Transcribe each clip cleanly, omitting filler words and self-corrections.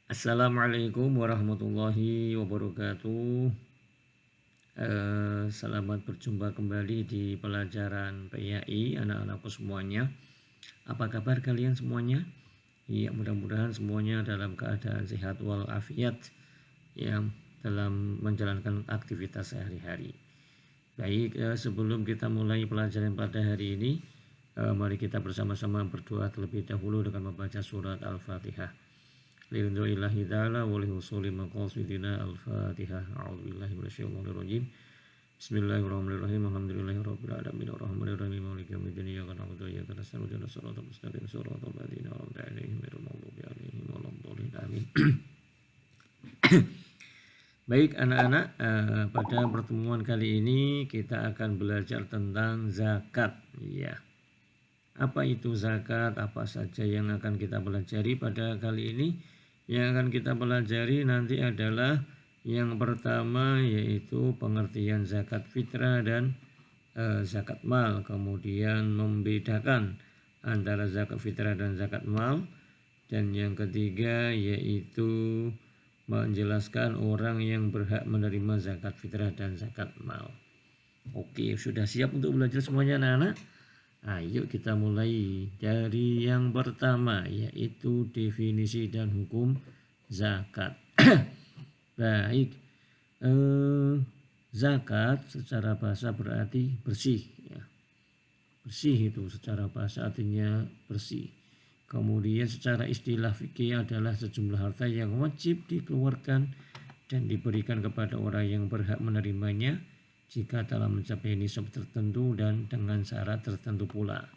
Assalamualaikum warahmatullahi wabarakatuh. Selamat berjumpa kembali di pelajaran PAI anak-anakku semuanya. Apa kabar kalian semuanya? Ya, mudah-mudahan semuanya dalam keadaan sehat walafiat yang dalam menjalankan aktivitas sehari-hari. Baik, sebelum kita mulai pelajaran pada hari ini, mari kita bersama-sama berdoa terlebih dahulu dengan membaca surat Al-Fatihah. Lillahi ta'ala wa lihusuli maqasidina al-fatihah. A'udzubillahi minasyaitonirrajim. Bismillahirrahmanirrahim. Alhamdulillahi rabbil alamin arrahmanirrahim maliki yaumiddin iyyaka na'budu wa iyyaka nasta'in ihdinas siratal mustaqim siratal ladzina an'amta 'alaihim ghairil maghdubi 'alaihim waladdallin amin. Baik anak-anak, pada pertemuan kali ini kita akan belajar tentang zakat. Ya. Apa itu zakat? Apa saja yang akan kita pelajari pada kali ini? Yang akan kita pelajari nanti adalah yang pertama yaitu pengertian zakat fitrah dan zakat mal. Kemudian membedakan antara zakat fitrah dan zakat mal. Dan yang ketiga yaitu menjelaskan orang yang berhak menerima zakat fitrah dan zakat mal. Oke, sudah siap untuk belajar semuanya anak-anak? Ayo kita mulai dari yang pertama yaitu definisi dan hukum zakat. Baik, zakat secara bahasa berarti bersih. Ya. Bersih itu secara bahasa artinya bersih. Kemudian secara istilah fikih adalah sejumlah harta yang wajib dikeluarkan dan diberikan kepada orang yang berhak menerimanya jika telah mencapai nisab tertentu dan dengan syarat tertentu pula.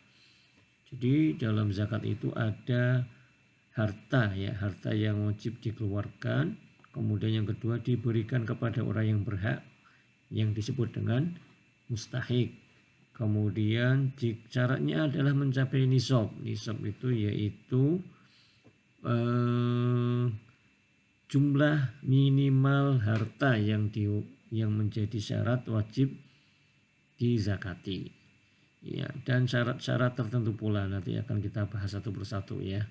Jadi dalam zakat itu ada harta yang wajib dikeluarkan, kemudian yang kedua diberikan kepada orang yang berhak yang disebut dengan mustahik. Kemudian syaratnya adalah mencapai nisab. Nisab itu yaitu jumlah minimal harta yang menjadi syarat wajib dizakati. Ya, dan syarat-syarat tertentu pula nanti akan kita bahas satu persatu ya.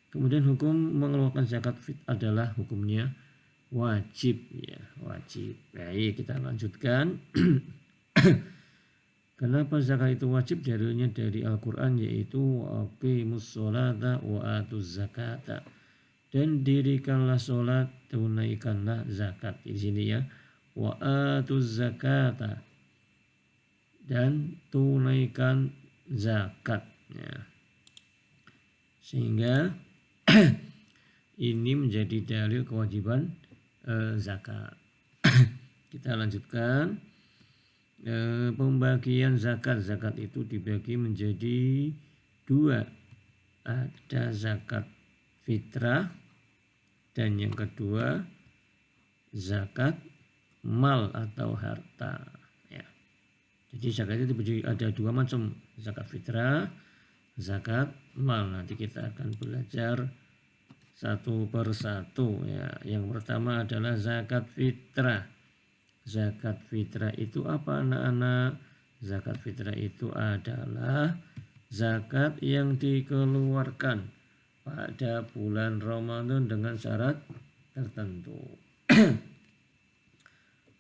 Kemudian hukum mengeluarkan zakat adalah hukumnya wajib ya, wajib. Baik, kita lanjutkan. Kenapa zakat itu wajib? Dalilnya dari Al-Qur'an yaitu aqimus sholata wa atuz zakata. Dan dirikanlah sholat, tunaikanlah zakat. Di sini ya, wa atuz zakata, dan tunaikan zakat. Ya. Sehingga ini menjadi dalil kewajiban zakat. Kita lanjutkan. Pembagian zakat. Zakat itu dibagi menjadi dua. Ada zakat fitrah dan yang kedua zakat mal atau harta. Ya. Jadi zakat itu ada dua macam, zakat fitrah, zakat mal. Nanti kita akan belajar satu persatu ya. Yang pertama adalah zakat fitrah. Zakat fitrah itu apa anak-anak? Zakat fitrah itu adalah zakat yang dikeluarkan pada bulan Ramadan dengan syarat tertentu.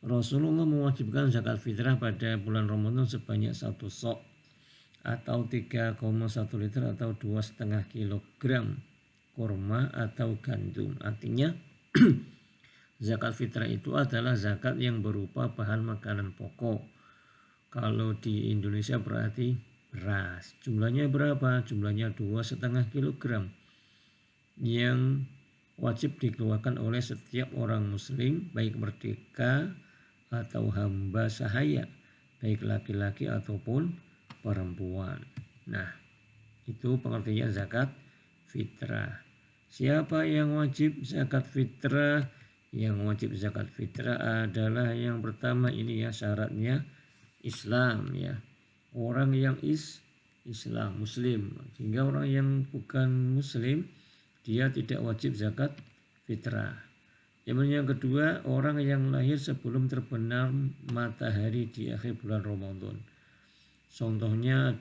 Rasulullah mewajibkan zakat fitrah pada bulan Ramadan sebanyak 1 sok atau 3,1 liter atau 2,5 kilogram kurma atau gandum. Artinya zakat fitrah itu adalah zakat yang berupa bahan makanan pokok. Kalau di Indonesia berarti beras. Jumlahnya berapa? Jumlahnya 2,5 kilogram yang wajib dikeluarkan oleh setiap orang muslim, baik merdeka atau hamba sahaya, baik laki-laki ataupun perempuan. Nah, itu pengertian zakat fitrah. Siapa yang wajib zakat fitrah? Yang wajib zakat fitrah adalah yang pertama ini ya, syaratnya Islam ya. Orang yang Islam, muslim. Sehingga orang yang bukan muslim dia tidak wajib zakat fitrah. Yang kedua, orang yang lahir sebelum terbenam matahari di akhir bulan Ramadan. Contohnya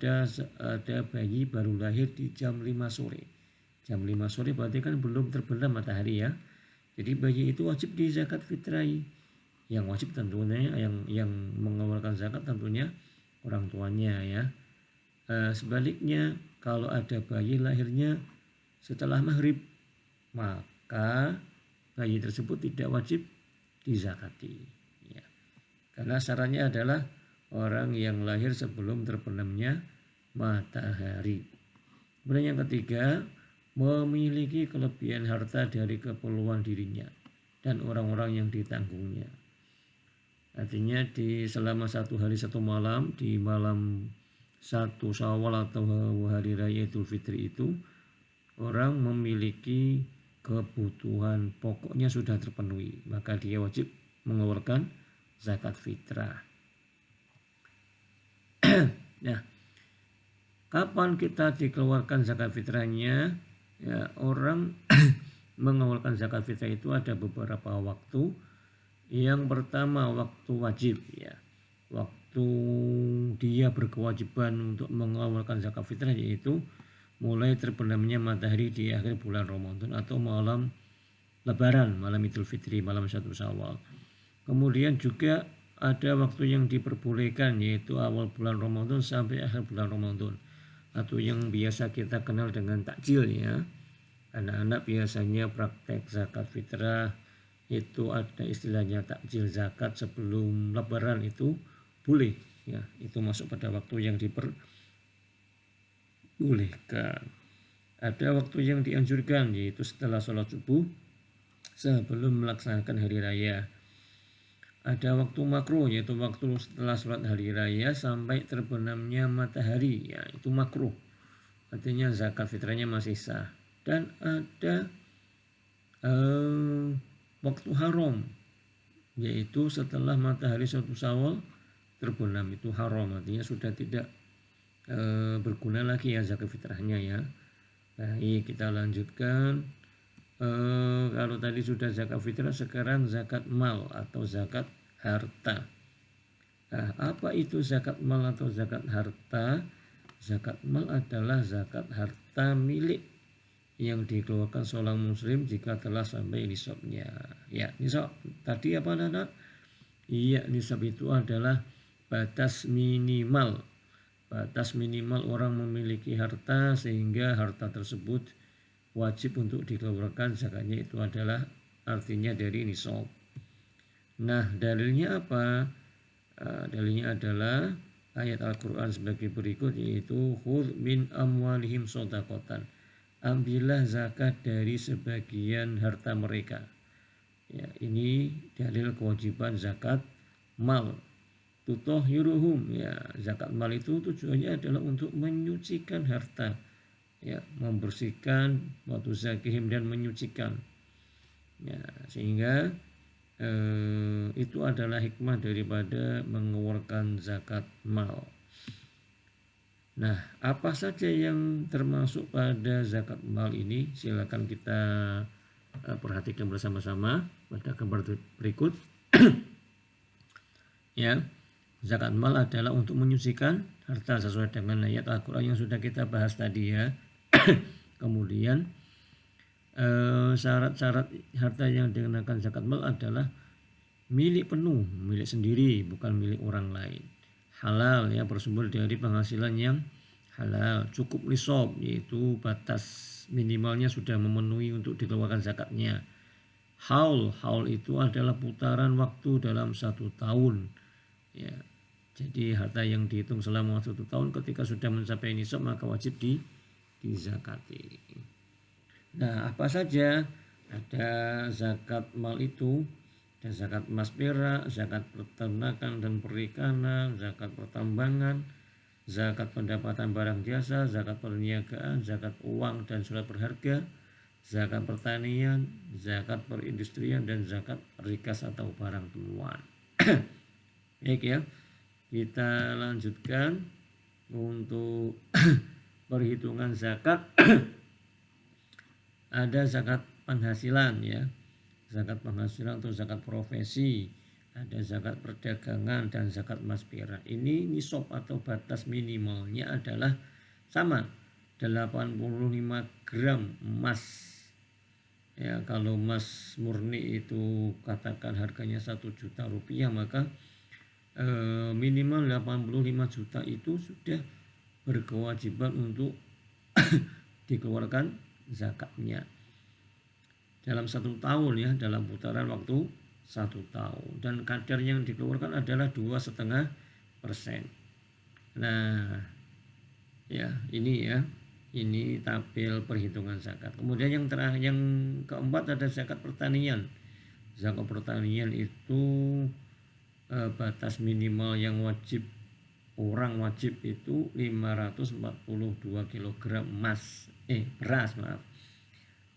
ada bayi baru lahir di jam 5 sore. Jam 5 sore berarti kan belum terbenam matahari ya. Jadi bayi itu wajib di zakat fitrai. Yang wajib tentunya yang mengeluarkan zakat tentunya orang tuanya ya. Sebaliknya kalau ada bayi lahirnya setelah maghrib, maka bayi tersebut tidak wajib dizakati ya. Karena syaratnya adalah orang yang lahir sebelum terbenamnya matahari. Kemudian yang ketiga, memiliki kelebihan harta dari keperluan dirinya dan orang-orang yang ditanggungnya. Artinya di selama 1 hari 1 malam, di malam 1 Syawal atau hari raya Idul Fitri itu, orang memiliki kebutuhan pokoknya sudah terpenuhi, maka dia wajib mengeluarkan zakat fitrah. Nah, kapan kita dikeluarkan zakat fitrahnya? Ya, orang mengeluarkan zakat fitrah itu ada beberapa waktu. Yang pertama waktu wajib ya. Waktu dia berkewajiban untuk mengeluarkan zakat fitrah yaitu mulai terbenamnya matahari di akhir bulan Ramadan atau malam Lebaran, malam Idul Fitri, malam 1 Syawal. Kemudian juga ada waktu yang diperbolehkan yaitu awal bulan Ramadan sampai akhir bulan Ramadan atau yang biasa kita kenal dengan takjil ya. Anak-anak biasanya praktek zakat fitrah itu ada istilahnya takjil zakat sebelum Lebaran itu boleh ya, itu masuk pada waktu yang diperbolehkan. Ada waktu yang dianjurkan yaitu setelah sholat subuh sebelum melaksanakan hari raya. Ada waktu makruh yaitu waktu setelah sholat hari raya sampai terbenamnya matahari ya, itu makruh. Artinya zakat fitrahnya masih sah. Dan ada waktu haram yaitu setelah matahari 1 Syawal terbenam, itu haram, artinya sudah tidak berguna lagi ya zakat fitrahnya ya. Baik, kita lanjutkan. Kalau tadi sudah zakat fitrah, sekarang zakat mal atau zakat harta. Nah, apa itu zakat mal atau zakat harta? Zakat mal adalah zakat harta milik yang dikeluarkan seorang muslim jika telah sampai nisabnya. Ya, nisab tadi apa anak? Iya, nisab itu adalah batas minimal. Batas minimal orang memiliki harta sehingga harta tersebut wajib untuk dikeluarkan zakatnya, itu adalah artinya dari nisab. Nah, dalilnya apa? Dalilnya adalah ayat Al-Quran sebagai berikut yaitu khudz min amwalihim shadaqatan. Ambillah zakat dari sebagian harta mereka. Ya, ini dalil kewajiban zakat mal. Tutahhiruhum, ya, zakat mal itu tujuannya adalah untuk menyucikan harta. Ya, membersihkan waktu zakihim dan menyucikan. Ya, sehingga itu adalah hikmah daripada mengeluarkan zakat mal. Nah, apa saja yang termasuk pada zakat mal ini? Silakan kita perhatikan bersama-sama pada gambar berikut. Ya, zakat mal adalah untuk menyucikan harta sesuai dengan ayat Al-Quran yang sudah kita bahas tadi ya. Kemudian syarat-syarat harta yang dikenakan zakat mal adalah milik penuh, milik sendiri, bukan milik orang lain. Halal ya, bersumber dari penghasilan yang halal, cukup nisab yaitu batas minimalnya sudah memenuhi untuk dikeluarkan zakatnya. Haul itu adalah putaran waktu dalam 1 tahun ya. Jadi harta yang dihitung selama 1 tahun ketika sudah mencapai nisab maka wajib dizakati. Nah, apa saja ada zakat mal itu? Ada zakat emas perak, zakat peternakan dan perikanan, zakat pertambangan, zakat pendapatan barang jasa, zakat perniagaan, zakat uang dan surat berharga, zakat pertanian, zakat perindustrian, dan zakat rikas atau barang temuan. Baik ya, kita lanjutkan untuk perhitungan zakat. Ada zakat penghasilan ya, zakat penghasilan atau zakat profesi, ada zakat perdagangan dan zakat emas perak. Ini nisab atau batas minimalnya adalah sama 85 gram emas Ya, kalau emas murni itu katakan harganya 1 juta rupiah, maka minimal 85 juta itu sudah berkewajiban untuk dikeluarkan zakatnya dalam 1 tahun ya, dalam putaran waktu 1 tahun, dan kadar yang dikeluarkan adalah 2,5%. Nah ya, ini tabel perhitungan zakat. Kemudian yang terakhir, yang keempat, ada zakat pertanian. Zakat pertanian itu batas minimal yang orang wajib itu 542 kg beras,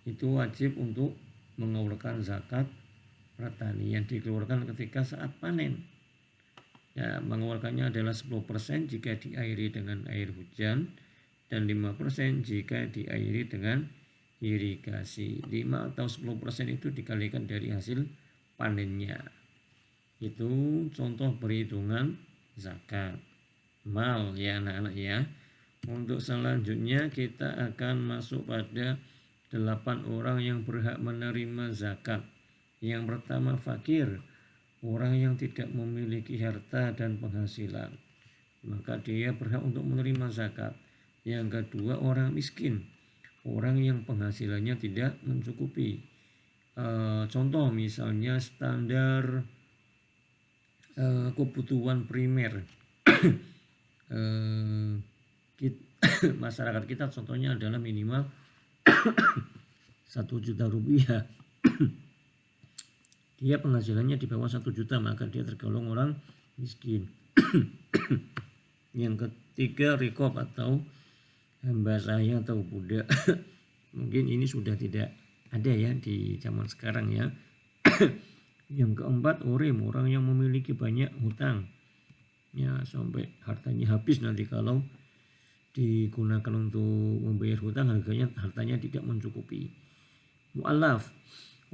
itu wajib untuk mengeluarkan zakat pertanian, dikeluarkan ketika saat panen. Ya, mengeluarkannya adalah 10% jika diairi dengan air hujan dan 5% jika diairi dengan irigasi. 5 atau 10% itu dikalikan dari hasil panennya. Itu contoh perhitungan zakat mal ya anak-anak ya. Untuk selanjutnya kita akan masuk pada 8 orang yang berhak menerima zakat. Yang pertama fakir, orang yang tidak memiliki harta dan penghasilan, maka dia berhak untuk menerima zakat. Yang kedua orang miskin, orang yang penghasilannya tidak mencukupi. Contoh misalnya standar kebutuhan primer masyarakat kita contohnya adalah minimal 1 juta rupiah. Dia penghasilannya di bawah 1 juta, maka dia tergolong orang miskin. Yang ketiga rikob atau hamba sahaya atau budak. Mungkin ini sudah tidak ada ya di zaman sekarang ya. Yang keempat orim, orang yang memiliki banyak hutang ya, sampai hartanya habis nanti kalau digunakan untuk membayar hutang, hartanya tidak mencukupi. Mu'alaf,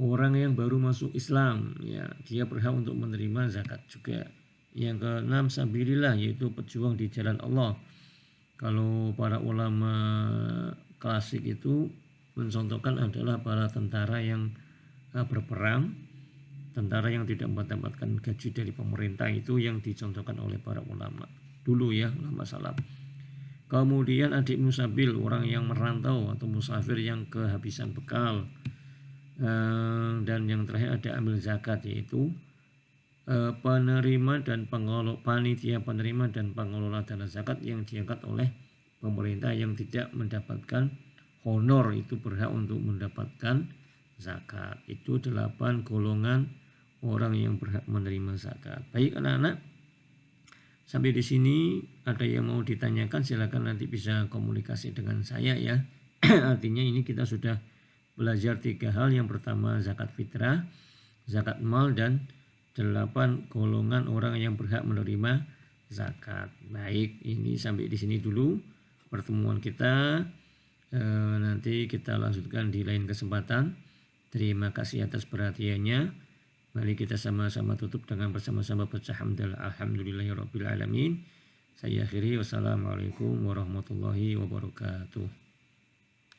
orang yang baru masuk Islam ya, dia berhak untuk menerima zakat juga. Yang keenam sabilillah, yaitu pejuang di jalan Allah. Kalau para ulama klasik itu mencontohkan adalah para tentara yang berperang, tentara yang tidak mendapatkan gaji dari pemerintah, itu yang dicontohkan oleh para ulama dulu ya, ulama salaf. Kemudian adik musabil, orang yang merantau atau musafir yang kehabisan bekal. Dan yang terakhir ada amil zakat, yaitu penerima dan panitia penerima dan pengelola dana zakat yang diangkat oleh pemerintah yang tidak mendapatkan honor, itu berhak untuk mendapatkan zakat. Itu 8 golongan orang yang berhak menerima zakat. Baik anak-anak, sampai di sini ada yang mau ditanyakan, silakan nanti bisa komunikasi dengan saya ya. Artinya ini kita sudah belajar 3 hal. Yang pertama zakat fitrah, zakat mal, dan 8 golongan orang yang berhak menerima zakat. Baik, ini sampai di sini dulu pertemuan kita. Nanti kita lanjutkan di lain kesempatan. Terima kasih atas perhatiannya. Mari kita sama-sama tutup dengan bersama-sama baca hamdalah alhamdulillahirabbil alamin. Saya akhiri, wassalamualaikum warahmatullahi wabarakatuh.